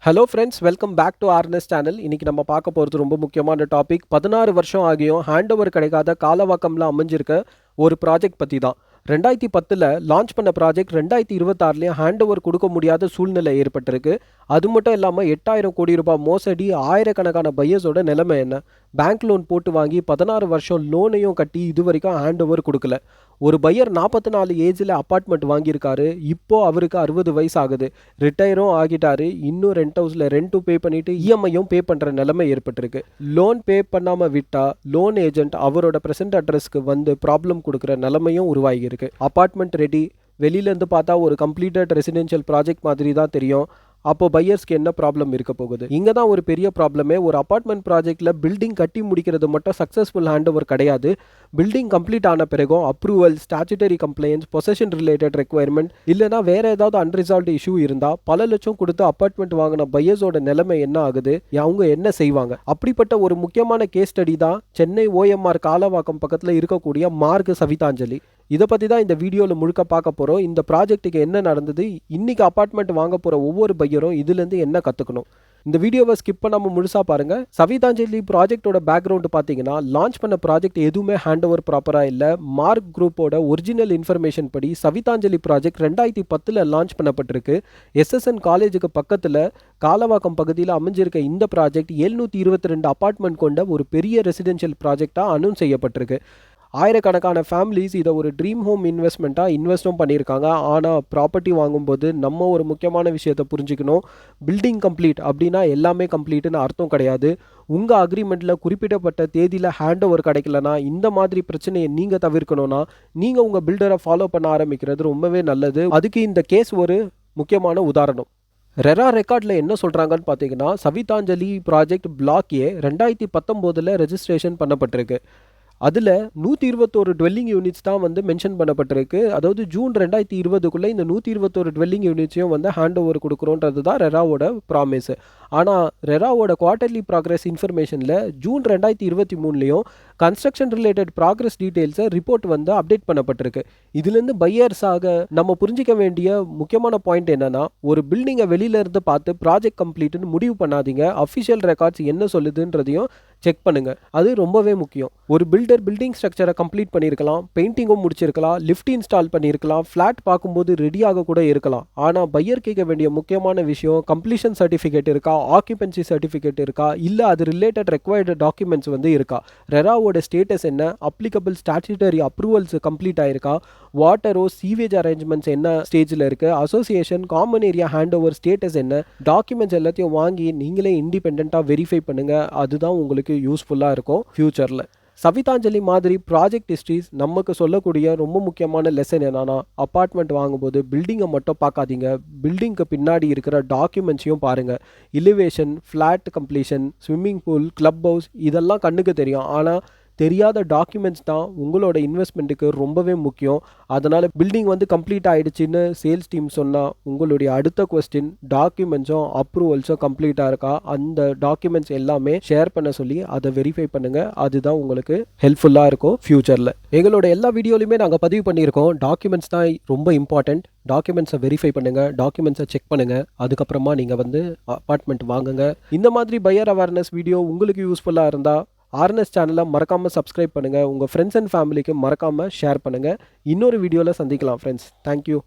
Hello friends, welcome back to RNS channel. இன்றைக்கி நம்ம பார்க்க போகிறது ரொம்ப முக்கியமான டாபிக். 16 வருஷம் ஆகியும் ஹேண்ட் ஓவர் கிடைக்காத காலவாக்கம்ல அமைஞ்சிருக்க ஒரு ப்ராஜெக்ட் பற்றி தான். 2010 லான்ச் பண்ண ப்ராஜெக்ட் 2026 ஹேண்ட் ஓவர் கொடுக்க முடியாத சூழ்நிலை ஏற்பட்டிருக்கு. அது மட்டும் இல்லாமல் 8000 கோடி ரூபாய் மோசடி, ஆயிரக்கணக்கான பையர்ஸோட நிலைமை என்ன? பேங்க் லோன் போட்டு வாங்கி 16 வருஷம் லோனையும் கட்டி இது வரைக்கும் ஹேண்ட் ஓவர் கொடுக்கல. ஒரு பையர் 44 ஏஜில் அப்பார்ட்மெண்ட் வாங்கியிருக்காரு. இப்போது அவருக்கு 60 வயசு ஆகுது. ரிட்டையரும் ஆகிட்டாரு. இன்னும் ரெண்ட் ஹவுஸில் ரெண்ட்டும் பே பண்ணிவிட்டு இஎம்ஐயும் பே பண்ணுற நிலைமை ஏற்பட்டிருக்கு. லோன் பே பண்ணாமல் விட்டால் லோன் ஏஜென்ட் அவரோட ப்ரெசென்ட் அட்ரஸ்க்கு வந்து ப்ராப்ளம் கொடுக்குற நிலைமையும் உருவாகியிருக்கு. அப்பார்ட்மெண்ட் ரெடி, வெளியிலேருந்து பார்த்தா ஒரு கம்ப்ளீட்டட் ரெசிடென்ஷியல் ப்ராஜெக்ட் மாதிரி தான் தெரியும். அப்போ பையர்ஸ்க்கு என்ன ப்ராப்ளம் இருக்க போகுது? இங்கே தான் ஒரு பெரிய ப்ராப்ளமே. ஒரு அப்பார்ட்மெண்ட் ப்ராஜெக்டில் பில்டிங் கட்டி முடிக்கிறது மட்டும் சக்ஸஸ்ஃபுல் ஹேண்ட் ஓவர் கிடையாது. பில்டிங் கம்ப்ளீட் ஆன பிறகும் approval, statutory complaints, possession related requirement இல்லைனா வேறு ஏதாவது அன்ரிசால்வ்டு இஷ்யூ இருந்தால் பல லட்சம் கொடுத்து அப்பார்ட்மெண்ட் வாங்கின பையர்ஸோட நிலைமை என்ன ஆகுது? அவங்க என்ன செய்வாங்க? அப்படிப்பட்ட ஒரு முக்கியமான கேஸ் ஸ்டடி தான் சென்னை ஓஎம்ஆர் காலவாக்கம் பக்கத்தில் இருக்கக்கூடிய மார்க் சவிதாஞ்சலி. இதை பற்றி தான் இந்த வீடியோவில் முழுக்க பார்க்க போகிறோம். இந்த ப்ராஜெக்ட்டுக்கு என்ன நடந்தது, இன்றைக்கி அப்பார்ட்மெண்ட் வாங்க போகிற ஒவ்வொரு பையரும் இதுலேருந்து என்ன கற்றுக்கணும்? இந்த வீடியோவை ஸ்கிப் பண்ணாமல் முழுசாக பாருங்கள். சவிதாஞ்சலி ப்ராஜெக்டோட பேக்ரவுண்டு பார்த்தீங்கன்னா, லான்ச் பண்ண ப்ராஜெக்ட் எதுவுமே ஹேண்ட் ஓவர் ப்ராப்பராக இல்லை. மார்க் குரூப்போட ஒரிஜினல் இன்ஃபர்மேஷன் படி சவிதாஞ்சலி ப்ராஜெக்ட் 2010 லான்ச் பண்ணப்பட்டிருக்கு. எஸ்எஸ்என் காலேஜுக்கு பக்கத்தில் காலவாக்கம் பகுதியில் அமைஞ்சிருக்க இந்த ப்ராஜெக்ட் 722 அப்பார்ட்மெண்ட் கொண்ட ஒரு பெரிய ரெசிடென்ஷியல் ப்ராஜெக்டாக அனௌன்ஸ் செய்யப்பட்டிருக்கு. ஆயிரக்கணக்கான ஃபேமிலிஸ் இதை ஒரு ட்ரீம் ஹோம் இன்வெஸ்ட்மெண்ட்டாக இன்வெஸ்ட்டும் பண்ணியிருக்காங்க. ஆனால் ப்ராப்பர்ட்டி வாங்கும்போது நம்ம ஒரு முக்கியமான விஷயத்தை புரிஞ்சுக்கணும். பில்டிங் கம்ப்ளீட் அப்படின்னா எல்லாமே கம்ப்ளீட்டுன்னு அர்த்தம் கிடையாது. உங்கள் அக்ரிமெண்ட்டில் குறிப்பிடப்பட்ட தேதியில் ஹேண்ட் ஓவர் கிடைக்கலனா இந்த மாதிரி பிரச்சனையை நீங்கள் தவிர்க்கணும்னா நீங்கள் உங்கள் பில்டரை ஃபாலோ பண்ண ஆரம்பிக்கிறது ரொம்பவே நல்லது. அதுக்கு இந்த கேஸ் ஒரு முக்கியமான உதாரணம். ரெரா ரெக்கார்டில் என்ன சொல்கிறாங்கன்னு பார்த்தீங்கன்னா, சவிதாஞ்சலி ப்ராஜெக்ட் பிளாக் ஏ 2019 ரெஜிஸ்ட்ரேஷன் பண்ணப்பட்டிருக்கு. அதில் 121 டுவெல்லிங் யூனிட்ஸ் தான் வந்து மென்ஷன் பண்ணப்பட்டிருக்கு. அதாவது ஜூன் 2020 இந்த 121 டுவெல்லிங் யூனிட்ஸையும் வந்து ஹேண்ட் ஓவர் கொடுக்குறோன்றது தான் ரெராவோட ப்ராமிஸ். ஆனால் ரெராவோட குவார்ட்டர்லி ப்ராக்ரஸ் இன்ஃபர்மேஷனில் ஜூன் 2023 கன்ஸ்ட்ரக்ஷன் ரிலேட்டட் ப்ராக்ரஸ் டீட்டெயில்ஸை ரிப்போர்ட் வந்து அப்டேட் பண்ணப்பட்டிருக்கு. இதுலேருந்து பையர்ஸாக நம்ம புரிஞ்சிக்க வேண்டிய முக்கியமான பாயிண்ட் என்னென்னா, ஒரு பில்டிங்கை வெளியிலேருந்து பார்த்து ப்ராஜெக்ட் கம்ப்ளீட்டுன்னு முடிவு பண்ணாதீங்க. அஃபிஷியல் ரெக்கார்ட்ஸ் என்ன சொல்லுதுன்றதையும் செக் பண்ணுங்கள். அது ரொம்பவே முக்கியம். ஒரு பில்டிங் ஸ்ட்ரக்சரை கம்ப்ளீட் பண்ணியிருக்கலாம், பெயிண்டிங்கும் முடிச்சிருக்கலாம், லிஃப்ட் இன்ஸ்டால் பண்ணியிருக்கலாம், ஃப்ளாட் பார்க்கும்போது ரெடியாக கூட இருக்கலாம். ஆனால் பையர் கேட்க வேண்டிய முக்கியமான விஷயம், கம்ப்ளீஷன் சர்டிஃபிகேட் இருக்கா, ஆக்கியூபென்சி சர்டிஃபிகேட் இருக்கா, இல்லை அது ரிலேட்டட் ரெக்வயர்டு டாக்குமெண்ட்ஸ் வந்து இருக்கா, ரெராவோட ஸ்டேட்டஸ் என்ன, அப்ளிகபிள் ஸ்டாச்சுட்டரி அப்ரூவல்ஸ் கம்ப்ளீட் ஆயிருக்கா, வாட்டரோ சீவேஜ் அரேஞ்ச்மெண்ட்ஸ் என்ன ஸ்டேஜில் இருக்குது, association common area hand over status என்ன, டாக்குமெண்ட்ஸ் எல்லாத்தையும் வாங்கி நீங்களே இண்டிபெண்ட்டாக வெரிஃபை பண்ணுங்கள். அதுதான் உங்களுக்கு யூஸ்ஃபுல்லாக இருக்கும் ஃப்யூச்சரில். சவிதாஞ்சலி மாதிரி ப்ராஜெக்ட் ஹிஸ்ட்ரிஸ் நமக்கு சொல்லக்கூடிய ரொம்ப முக்கியமான லெசன் என்னன்னா, அப்பார்ட்மெண்ட் வாங்கும்போது பில்டிங்கை மட்டும் பார்க்காதீங்க, பில்டிங்க்கு பின்னாடி இருக்கிற டாக்குமெண்ட்ஸையும் பாருங்கள். Elevation, flat completion, swimming pool, club house இதெல்லாம் கண்ணுக்கு தெரியும். ஆனால் தெரியாத டாக்குமெண்ட்ஸ் தான் உங்களோட இன்வெஸ்ட்மெண்ட்டுக்கு ரொம்பவே முக்கியம். அதனால் பில்டிங் வந்து கம்ப்ளீட் ஆகிடுச்சின்னு சேல்ஸ் டீம் சொன்னால் உங்களுடைய அடுத்த கொஸ்டின், டாக்குமெண்ட்ஸும் அப்ரூவல்ஸும் கம்ப்ளீட்டாக இருக்கா, அந்த டாக்குமெண்ட்ஸ் எல்லாமே ஷேர் பண்ண சொல்லி அதை வெரிஃபை பண்ணுங்கள். அதுதான் உங்களுக்கு ஹெல்ப்ஃபுல்லாக இருக்கும் ஃப்யூச்சரில். எங்களோட எல்லா வீடியோலையுமே நாங்கள் பதிவு பண்ணியிருக்கோம், டாக்குமெண்ட்ஸ் தான் ரொம்ப இம்பார்ட்டண்ட். டாக்குமெண்ட்ஸை வெரிஃபை பண்ணுங்கள், டாக்குமெண்ட்ஸை செக் பண்ணுங்கள். அதுக்கப்புறமா நீங்கள் வந்து அப்பார்ட்மெண்ட் வாங்குங்க. இந்த மாதிரி பையர் அவேர்னஸ் வீடியோ உங்களுக்கு யூஸ்ஃபுல்லாக இருந்தால் ஆர்என்எஸ் சேனலை மறக்காமல் சப்ஸ்கிரைப் பண்ணுங்கள். உங்கள் ஃப்ரெண்ட்ஸ் அண்ட் ஃபேமிலிக்கு மறக்காமல் ஷேர் பண்ணுங்கள். இன்னொரு வீடியோவில் சந்திக்கலாம் ஃப்ரெண்ட்ஸ். தேங்க்யூ.